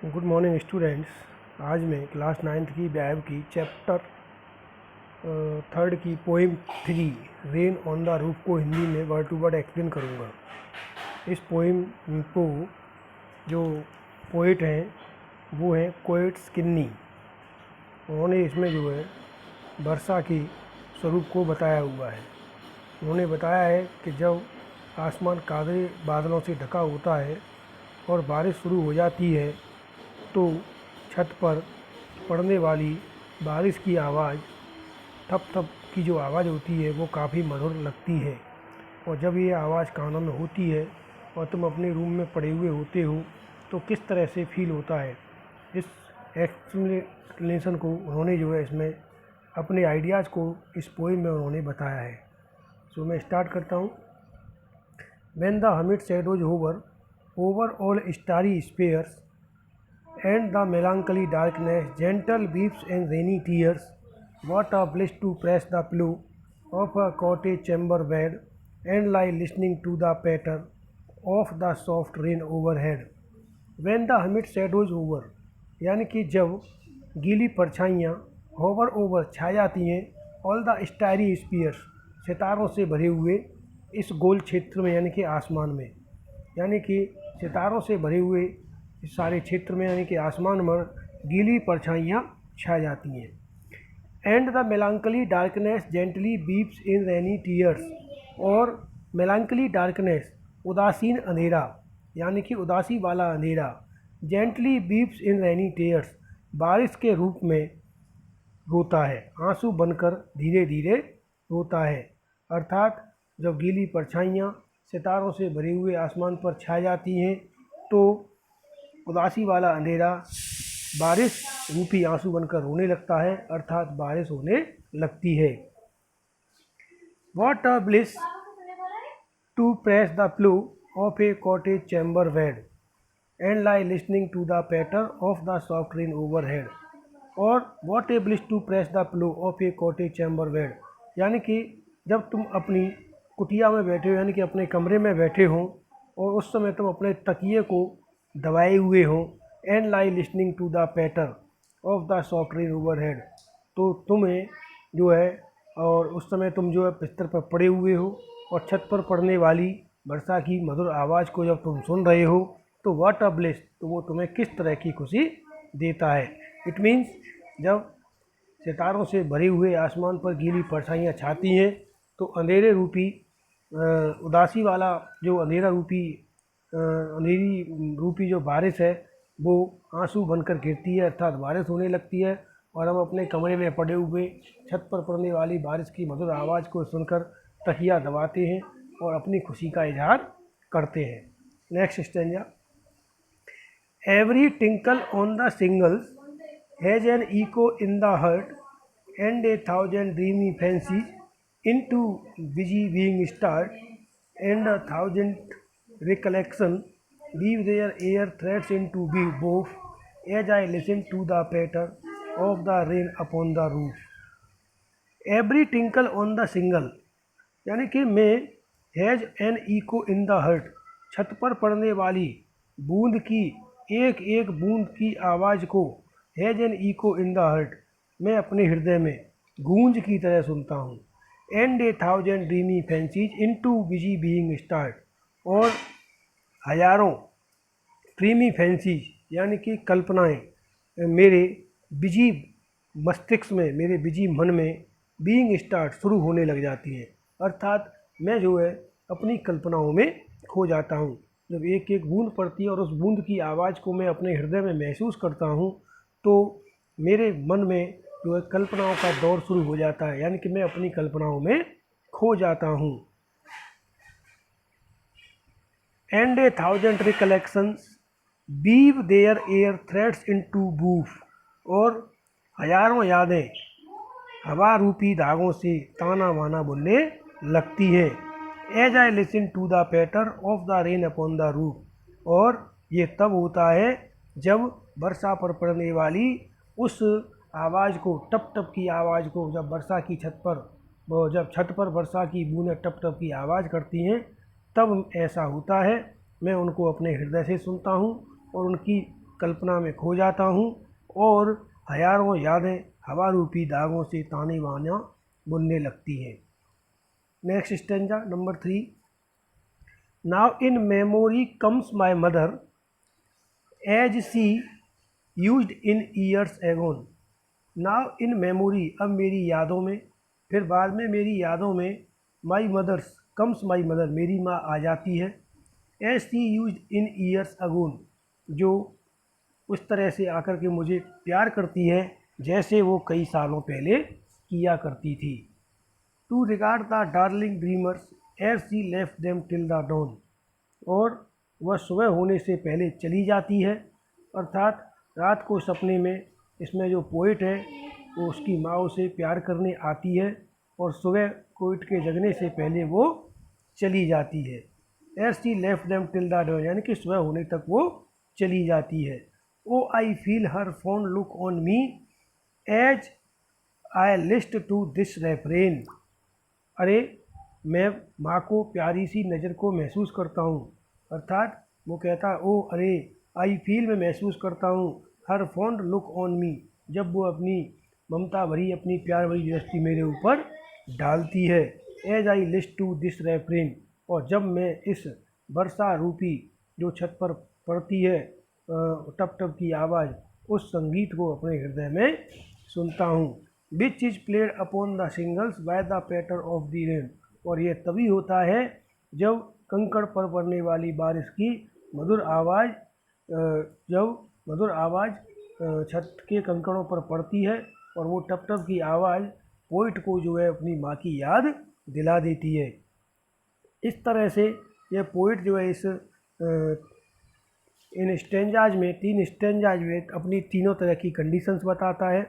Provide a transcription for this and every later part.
Good morning students. आज मैं class 9th की व्यायाम की चैप्टर 3rd की poem 3 rain on the roof को हिंदी में वर्ड टू वर्ड एक्सप्लेन करूँगा। इस पोइम को जो पोइट हैं वो हैं कोएट्स किन्नी। उन्होंने इसमें जो है वर्षा की स्वरूप को बताया हुआ है। उन्होंने बताया है कि जब आसमान काले बादलों से ढका होता है और बारिश शुरू हो जाती है तो छत पर पड़ने वाली बारिश की आवाज़, ठप ठप की जो आवाज़ होती है वो काफ़ी मधुर लगती है। और जब ये आवाज़ कानों में होती है और तुम अपने रूम में पड़े हुए होते हो तो किस तरह से फील होता है, इस एक्सप्लेनेशन को उन्होंने जो है इसमें अपने आइडियाज़ को इस पोएम में उन्होंने बताया है। सो मैं स्टार्ट करता हूँ। When the humid shadows hover over all starry spheres, and the melancholy darkness gentle weeps and rainy tears, what a bliss to press the pillow of a cottage chamber bed and lie listening to the patter of the soft rain overhead. When the humid shadows hover, यानी कि जब गीली परछाइयाँ hover over छा जाती हैं, all the starry spheres सितारों से भरे हुए इस गोल क्षेत्र में, यानी कि आसमान में, यानी कि सितारों से भरे हुए इस सारे क्षेत्र में, यानी कि आसमान पर गीली परछाइयाँ छा जाती हैं। And the melancholy darkness gently beeps in rainy tears, और मेलांकली डार्कनेस उदासीन अंधेरा, यानी कि उदासी वाला अंधेरा, gently beeps in rainy tears बारिश के रूप में रोता है, आंसू बनकर धीरे धीरे रोता है। अर्थात जब गीली परछाइयाँ सितारों से भरे हुए आसमान पर छा जाती हैं तो उदासी वाला अंधेरा बारिश रूपी आंसू बनकर रोने लगता है, अर्थात बारिश होने लगती है। What a bliss to press the pillow of a cottage chamber bed and lie listening to the patter of the soft rain overhead. और what a bliss to press the pillow of a cottage chamber bed, यानी कि जब तुम अपनी कुटिया में बैठे हो, यानी कि अपने कमरे में बैठे हो और उस समय तुम अपने तकिए को दबाए हुए हो, and lie listening to the patter of the soft rain overhead, तो तुम्हें जो है, और उस समय तुम जो है बिस्तर पर पड़े हुए हो और छत पर पड़ने वाली वर्षा की मधुर आवाज़ को जब तुम सुन रहे हो तो व्हाट अ ब्लिस, तो वो तुम्हें किस तरह की खुशी देता है। इट मीन्स जब सितारों से भरे हुए आसमान पर गीली परछाइयाँ छाती हैं तो अंधेरे रूपी उदासी वाला जो अंधेरी रूपी जो बारिश है वो आंसू बनकर गिरती है, अर्थात बारिश होने लगती है। और हम अपने कमरे में पड़े हुए छत पर पड़ने वाली बारिश की मधुर आवाज़ को सुनकर तकिया दबाते हैं और अपनी खुशी का इजहार करते हैं। Next stanza. Every tinkle on the shingles has an echo in the heart and a thousand dreamy fancies into busy being start, and a thousand recollection leave their air threads into be both as I listen to the patter of the rain upon the roof. Every tinkle on the single, यानी कि मैं has an echo in the heart, छत पर पड़ने वाली बूंद की एक एक बूंद की आवाज़ को, has an echo in the heart, मैं अपने हृदय में गूंज की तरह सुनता हूँ। And a thousand dreamy fancies into busy being start, और हजारों ड्रीमी फैंसीज यानी कि कल्पनाएं मेरे बिजी मस्तिष्क में, मेरे बिजी मन में बीइंग स्टार्ट शुरू होने लग जाती हैं, अर्थात मैं जो है अपनी कल्पनाओं में खो जाता हूँ। जब एक एक बूंद पड़ती है और उस बूंद की आवाज़ को मैं अपने हृदय में महसूस करता हूँ तो मेरे मन में जो है कल्पनाओं का दौर शुरू हो जाता है, यानी कि मैं अपनी कल्पनाओं में खो जाता हूँ। And a thousand recollections weave their air threads into woof, और हजारों यादें हवा रूपी धागों से ताना बाना बुनने लगती हैं। As I listen to the patter of the rain upon the roof, और ये तब होता है जब वर्षा पर पड़ने वाली उस आवाज़ को, टप टप की आवाज़ को, जब वर्षा की जब छत पर वर्षा की बूंदें टप टप की आवाज़ करती हैं तब ऐसा होता है। मैं उनको अपने हृदय से सुनता हूँ और उनकी कल्पना में खो जाता हूँ और हजारों यादें हवा रूपी दागों से ताने बाना बुनने लगती हैं। Next stanza number 3। Now in memory comes my mother as she used in years agone. Now in memory, अब मेरी यादों में, फिर बाद में मेरी यादों में, my mother's comes my mother, मेरी माँ आ जाती है, as she used in years agone, जो उस तरह से आकर के मुझे प्यार करती है जैसे वो कई सालों पहले किया करती थी। To regard the darling dreamers as she left them till the dawn, और वह सुबह होने से पहले चली जाती है, अर्थात रात को सपने में इसमें जो पोइट है वो उसकी माँ उसे प्यार करने आती है और सुबह पोइट के जगने से पहले वो चली जाती है। As she left them till the dawn, यानी कि सुबह होने तक वो चली जाती है। Oh I feel her fond look on me as I list to this refrain, अरे मैं माँ को प्यारी सी नज़र को महसूस करता हूँ, अर्थात वो कहता ओ अरे आई फील, मैं महसूस करता हूँ, हर फॉन्ड लुक ऑन मी, जब वो अपनी ममता भरी, अपनी प्यार भरी दृष्टि मेरे ऊपर डालती है, as I list to this refrain, और जब मैं इस वर्षा रूपी जो छत पर पड़ती है टप टप की आवाज़, उस संगीत को अपने हृदय में सुनता हूँ। Which is played upon the shingles by the patter of the rain, और ये तभी होता है जब कंकड़ पर पड़ने वाली बारिश की मधुर आवाज़, छत के कंकड़ों पर पड़ती है और वो टप टप की आवाज़ पोइट को जो है अपनी माँ की याद दिला देती है। इस तरह से यह पोइट जो है इन स्टेंजाज में, 3 स्टेंजाज में अपनी तीनों तरह की कंडीशंस बताता है।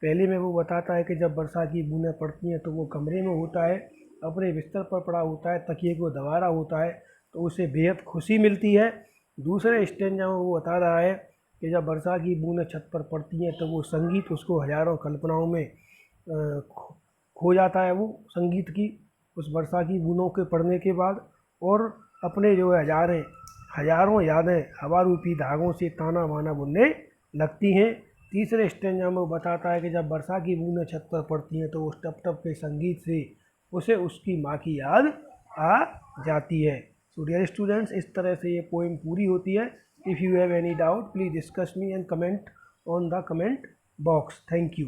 पहले में वो बताता है कि जब वर्षा की बूंदें पड़ती हैं तो वो कमरे में होता है, अपने बिस्तर पर पड़ा होता है, तकिए को दबा रहा होता है, तो उसे बेहद खुशी मिलती है। दूसरे स्टेंजा में वो बता रहा है कि जब वर्षा की बूंदें छत पर पड़ती हैं तो वो संगीत उसको हजारों कल्पनाओं में खो जाता है, वो संगीत की उस वर्षा की बूंदों के पड़ने के बाद, और अपने जो है हजारों यादें हवा रूपी धागों से ताना बाना बुनने लगती हैं। तीसरे स्टेंजा में वो बताता है कि जब वर्षा की बूंदें छत पर पड़ती हैं तो उस टप टप के संगीत से उसे उसकी माँ की याद आ जाती है। सो डियर स्टूडेंट्स, इस तरह से ये पोएम पूरी होती है। If you have any doubt please discuss me and comment on the comment box. Thank you.